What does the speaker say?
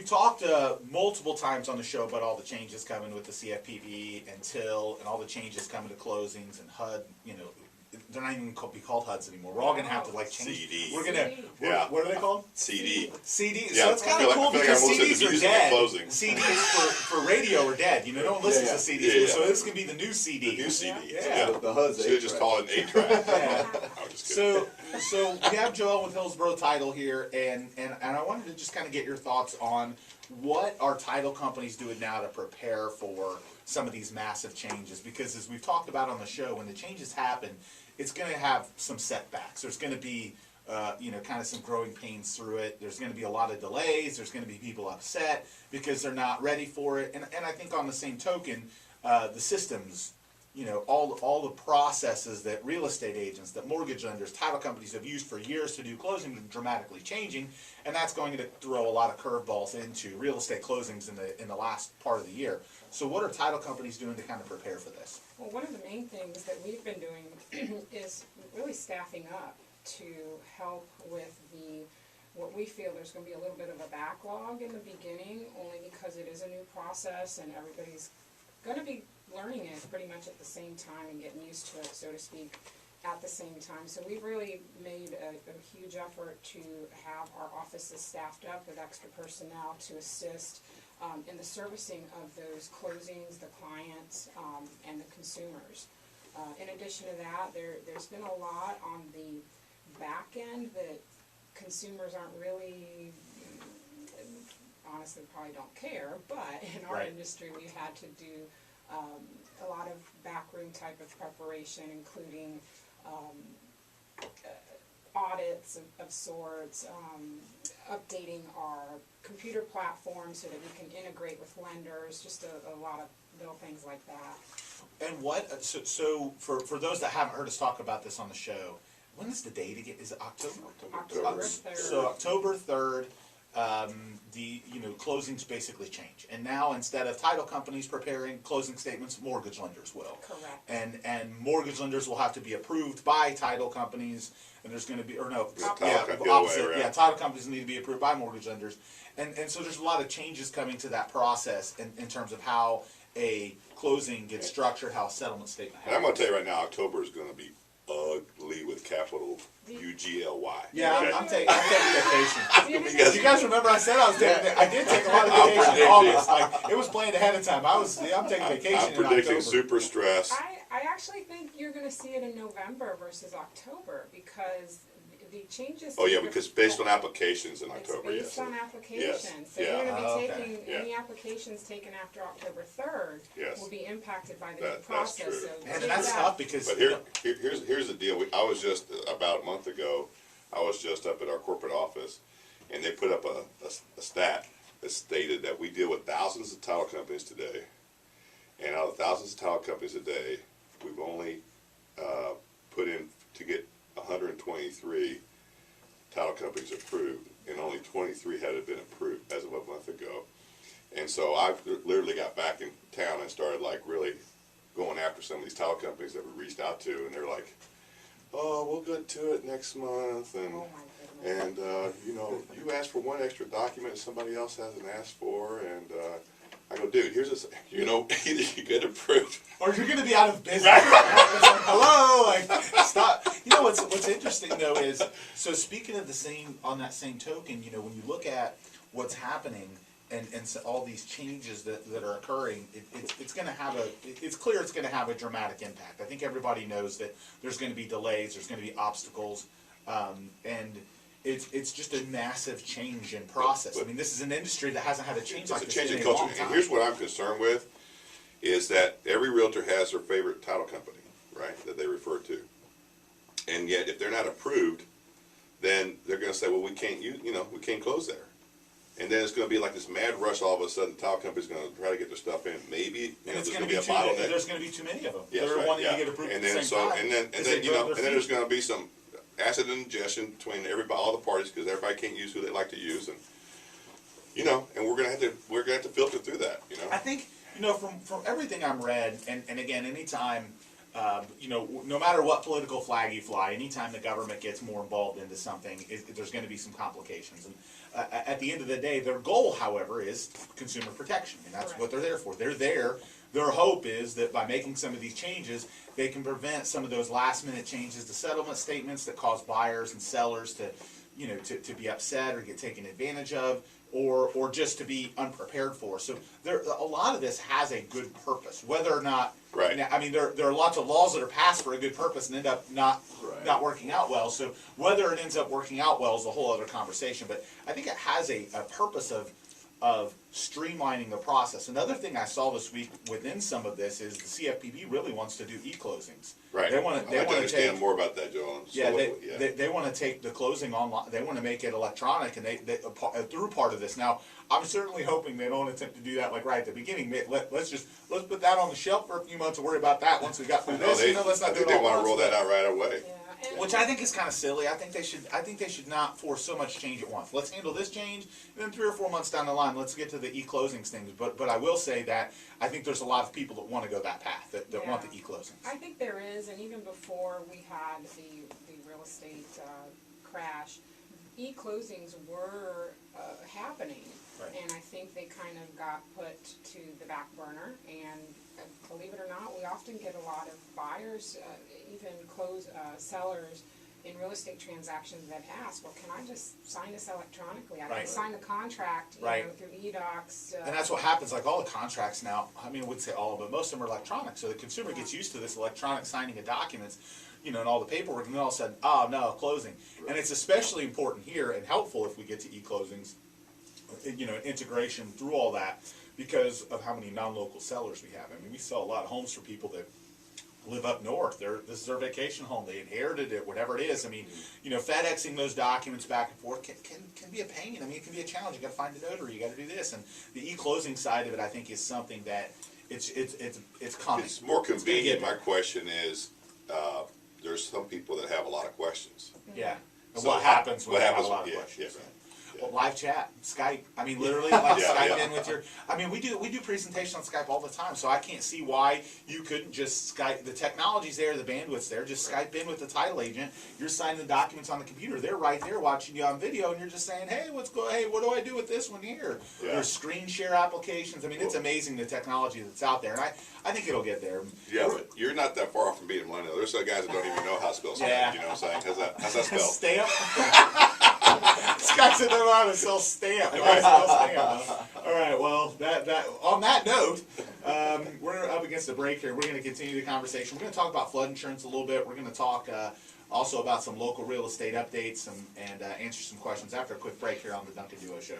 we've talked multiple times on the show about all the changes coming with the CFPB and TIL and all the changes coming to closings and HUD. They're not even be called HUDs anymore. We're all going to have to like change. CD. We're going to. Yeah. What are they called? CD. CD. Yeah, So it's kind of cool because CDs are dead. CDs for radio are dead. No one listens to CDs. Yeah. So this could be the new CD. The new CD. Yeah. The HUD's Should have just called it an 8-track. Yeah. I'm just kidding. So we have Joellyn with Hillsborough Title here, and I wanted to just kind of get your thoughts on what are title companies doing now to prepare for some of these massive changes, because as we've talked about on the show, when the changes happen, it's going to have some setbacks. There's going to be, kind of some growing pains through it. There's going to be a lot of delays. There's going to be people upset because they're not ready for it. And I think on the same token, the systems, all the processes that real estate agents, that mortgage lenders, title companies have used for years to do closings are dramatically changing, and that's going to throw a lot of curveballs into real estate closings in the last part of the year. So what are title companies doing to kind of prepare for this? Well, one of the main things that we've been doing is really staffing up to help with what we feel there's going to be a little bit of a backlog in the beginning, only because it is a new process and everybody's going to be learning it pretty much at the same time and getting used to it, so to speak, at the same time. So we've really made a huge effort to have our offices staffed up with extra personnel to assist in the servicing of those closings, the clients, and the consumers. In addition to that, there's been a lot on the back end that consumers aren't really, honestly, probably don't care, but in our industry we've had to do a lot of backroom type of preparation, including audits of sorts, updating our computer platform so that we can integrate with lenders, just a lot of little things like that. And so for those that haven't heard us talk about this on the show, when is the date again? Is it October? October 3rd. So October 3rd, the closings basically change, and now instead of title companies preparing closing statements, mortgage lenders will. Correct. And mortgage lenders will have to be approved by title companies, and there's going to be title companies need to be approved by mortgage lenders, and so there's a lot of changes coming to that process in terms of how a closing gets structured, how a settlement statement happens. And I'm going to tell you right now, October is going to be ugly with capital UGLY. Yeah, okay? I'm taking vacation. You guys remember I said I did take a lot of vacation in August. Like, it was planned ahead of time. I'm taking vacation I'm in October. predicting super stress. I actually think you're going to see it in November versus October, because the changes. Oh yeah, because based on applications in October, it's based on applications. Yes. So you're going to be Okay. taking any applications taken after October 3rd will be impacted by the new process. That's true. So And that's tough because. But here's the deal. I was just about a month ago. I was just up at our corporate office, and they put up a stat that stated that we deal with thousands of title companies today, and out of thousands of title companies a day, we've only put in to get 123 title companies approved, and only 23 had been approved as of a month ago. And so I literally got back in town and started like really going after some of these title companies that we reached out to, and they're like, "Oh, we'll get to it next month," and oh my goodness. you asked for one extra document somebody else hasn't asked for, and I go, dude, here's this, either you get approved or you're going to be out of business. Hello, stop. What's interesting though is, so speaking of on that same token, when you look at what's happening and so all these changes that are occurring, it's going to have it's clear it's going to have a dramatic impact. I think everybody knows that there's going to be delays, there's going to be obstacles, and it's just a massive change in process. I mean, this is an industry that hasn't had a change like this in a long time. It's a change in culture. And here's what I'm concerned with, is that every realtor has their favorite title company, right, that they refer to. And yet, if they're not approved, then they're going to say, well, we can't close there. And then it's going to be like this mad rush. All of a sudden, the title company's going to try to get their stuff in. Maybe there's going to be a bottleneck. There's going to be too many of them. Yes, They're right, wanting to get approved and at then the same time. And then there's going to be some acid ingestion between all the parties, because everybody can't use who they like to use, and and we're going to have to filter through that. I think from everything I've read, and again, anytime you know, no matter what political flag you fly, anytime the government gets more involved into something, there's going to be some complications. And at the end of the day, their goal, however, is consumer protection, and that's what they're there for. They're there. Their hope is that by making some of these changes, they can prevent some of those last-minute changes to settlement statements that cause buyers and sellers to, you know, to be upset or get taken advantage of, or just to be unprepared for. So a lot of this has a good purpose, whether or not. Right. I mean, there are lots of laws that are passed for a good purpose and end up not working out well. So whether it ends up working out well is a whole other conversation. But I think it has a purpose of streamlining the process. Another thing I saw this week within some of this is the CFPB really wants to do e-closings. Right. They want to understand more about that, Joellyn. They want to take the closing online. They want to make it electronic, and they through part of this. Now, I'm certainly hoping they don't attempt to do that like right at the beginning. Let's put that on the shelf for a few months and worry about that once we got through this. Let's not do it all. They want to roll that out right away. Yeah. Which I think is kind of silly. I think they should not force so much change at once. Let's handle this change, and then 3 or 4 months down the line, let's get to the e-closings things. But I will say that I think there's a lot of people that want to go that path, that want the e-closings. I think there is, and even before we had the real estate crash, e-closings were happening. Right. And I think they kind of got put to the back burner, and believe it or not, we often get a lot of buyers, even sellers in real estate transactions that ask, well, can I just sign this electronically? I can sign the contract, you know, through e-docs. And that's what happens, like all the contracts now, I mean, I wouldn't say all, but most of them are electronic. So the consumer gets used to this electronic signing of documents, you know, and all the paperwork, and then all of a sudden, oh no, closing. And it's especially important here and helpful if we get to e-closings, you know, integration through all that, because of how many non-local sellers we have. I mean, we sell a lot of homes for people that live up north. This is their vacation home. They inherited it, whatever it is. I mean, you know, FedExing those documents back and forth can be a pain. I mean, it can be a challenge. You got to find a notary. You got to do this. And the e-closing side of it, I think, is something that it's coming. It's more convenient. My question is, there's some people that have a lot of questions. Yeah. And So what happens when what they have a happens- lot of yeah, questions? yeah. Well, live chat, Skype. I mean, literally, like Yeah, Skype yeah. in with your. I mean, we do presentations on Skype all the time, so I can't see why you couldn't just Skype. The technology's there, the bandwidth's there. Just Skype in with the title agent. You're signing the documents on the computer. They're right there watching you on video, and you're just saying, "Hey, Hey, what do I do with this one here?" Yeah. There's screen share applications. I mean, it's amazing the technology that's out there, and I think it'll get there. Yeah, but you're not that far off from being a millennial. There's some guys that don't even know how to spell stamp. Yeah. You know what I'm saying? How's that spelled? Stamp. Scott said they know how to sell stamp. All right. Well, on that note, we're up against a break here. We're going to continue the conversation. We're going to talk about flood insurance a little bit. We're going to talk also about some local real estate updates and answer some questions after a quick break here on the Duncan Duo Show.